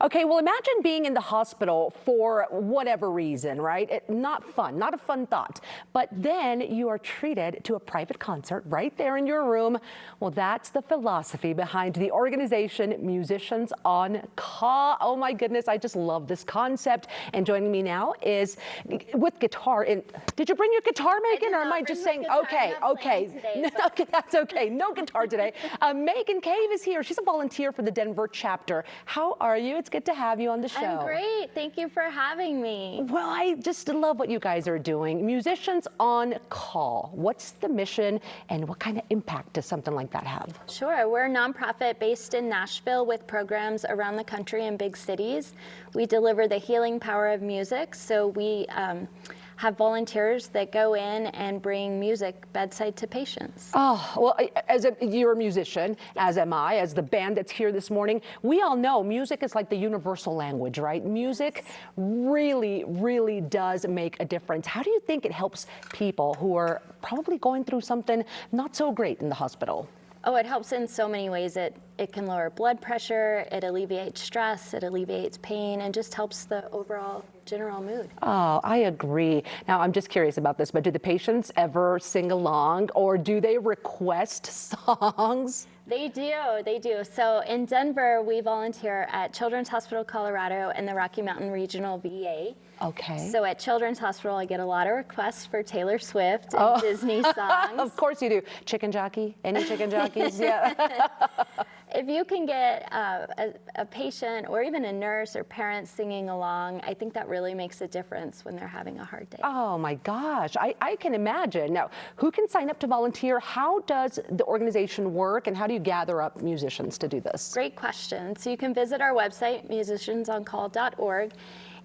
Okay, well, imagine being in the hospital for whatever reason, right? Not fun, not a fun thought. But then you are treated to a private concert right there in your room. Well, that's the philosophy behind the organization Musicians on Call. Oh my goodness, I just love this concept. And joining me now is with guitar. Did you bring your guitar, Megan, or am I just saying, okay, today, okay, that's okay. No guitar today. Megan Cave is here. She's a volunteer for the Denver chapter. How are you? It's good to have you on the show. I'm great. Thank you for having me. Well, I just love what you guys are doing. Musicians on Call. What's the mission and what kind of impact does something like that have? Sure. We're a nonprofit based in Nashville with programs around the country in big cities. We deliver the healing power of music. So we have volunteers that go in and bring music bedside to patients. Oh, well, you're a musician, as am I, as the band that's here this morning. We all know music is like the universal language, right? Music really, really does make a difference. How do you think it helps people who are probably going through something not so great in the hospital? Oh, it helps in so many ways. It can lower blood pressure, it alleviates stress, it alleviates pain, and just helps the overall general mood. Oh, I agree. Now, I'm just curious about this, but do the patients ever sing along or do they request songs? They do. So in Denver, we volunteer at Children's Hospital Colorado and the Rocky Mountain Regional VA. Okay. So at Children's Hospital, I get a lot of requests for Taylor Swift and Disney songs. Of course you do. Chicken jockey? Any chicken jockeys? Yeah. If you can get a patient or even a nurse or parents singing along, I think that really makes a difference when they're having a hard day. Oh my gosh, I can imagine. Now, who can sign up to volunteer? How does the organization work and how do you gather up musicians to do this? Great question. So you can visit our website, musiciansoncall.org.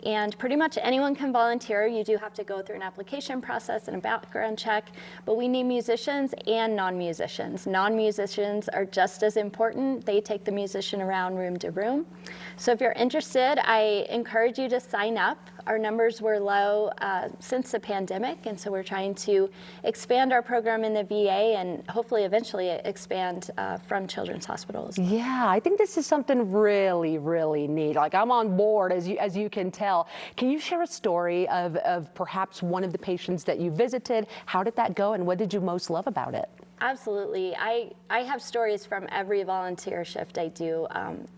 And pretty much anyone can volunteer. You do have to go through an application process and a background check, but we need musicians and non-musicians. Non-musicians are just as important. They take the musician around room to room. So if you're interested, I encourage you to sign up. Our numbers were low since the pandemic, and so we're trying to expand our program in the VA and hopefully eventually expand from children's hospitals. Yeah, I think this is something really, really neat. Like I'm on board, as you can tell. Can you share a story of perhaps one of the patients that you visited? How did that go, and what did you most love about it? Absolutely. I have stories from every volunteer shift I do.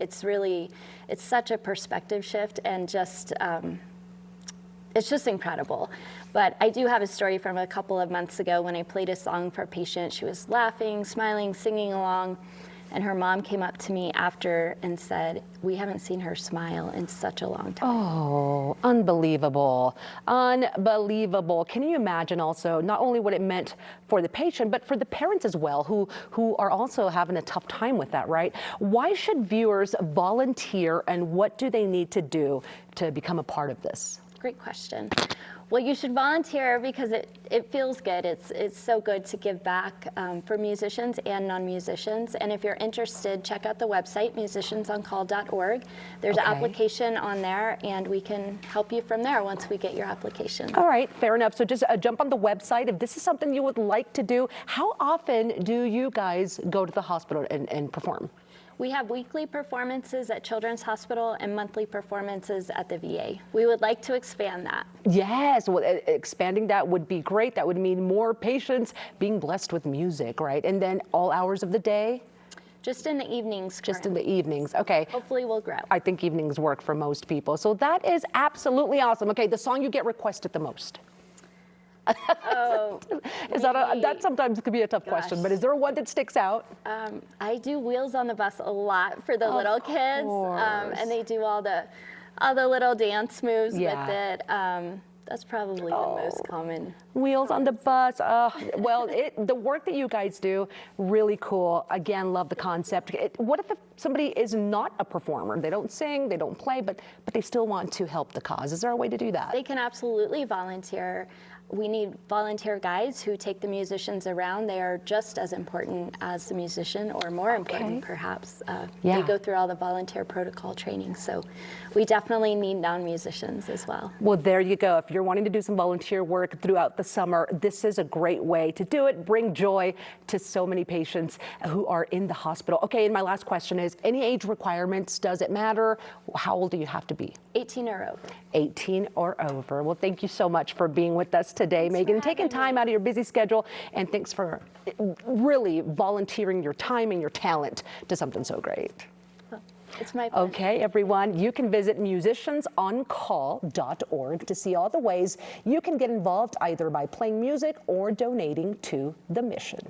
It's such a perspective shift and just, it's just incredible. But I do have a story from a couple of months ago when I played a song for a patient. She was laughing, smiling, singing along, and her mom came up to me after and said, "We haven't seen her smile in such a long time." Oh, unbelievable. Unbelievable. Can you imagine also not only what it meant for the patient, but for the parents as well, who are also having a tough time with that, right? Why should viewers volunteer, and what do they need to do to become a part of this? Great question. Well, you should volunteer because it feels good. It's so good to give back for musicians and non-musicians. And if you're interested, check out the website, musiciansoncall.org. There's an application on there, and we can help you from there once we get your application. All right, fair enough. So just jump on the website. If this is something you would like to do, how often do you guys go to the hospital and perform? We have weekly performances at Children's Hospital and monthly performances at the VA. We would like to expand that. Yes, well, expanding that would be great. That would mean more patients being blessed with music, right? And then all hours of the day? Just in the evenings. Just in the evenings, okay. Hopefully we'll grow. I think evenings work for most people. So that is absolutely awesome. Okay, the song you get requested the most? Oh, that sometimes could be a tough question, but is there one that sticks out? I do Wheels on the Bus a lot for the little kids, and they do all the little dance moves with it. That's probably the most common. Wheels on the Bus. Well, the work that you guys do, really cool. Again, love the concept. What if somebody is not a performer? They don't sing, they don't play, but they still want to help the cause. Is there a way to do that? They can absolutely volunteer. We need volunteer guides who take the musicians around. They are just as important as the musician, or more important perhaps. Yeah. They go through all the volunteer protocol training, so we definitely need non-musicians as well. Well, there you go. If you're wanting to do some volunteer work throughout the summer, this is a great way to do it. Bring joy to so many patients who are in the hospital. Okay, and my last question is, any age requirements? Does it matter? How old do you have to be? 18 or over. 18 or over. Well, thank you so much for being with us today, Megan, taking time out of your busy schedule, and thanks for really volunteering your time and your talent to something so great. It's my pleasure. Okay, everyone, you can visit musiciansoncall.org to see all the ways you can get involved, either by playing music or donating to the mission.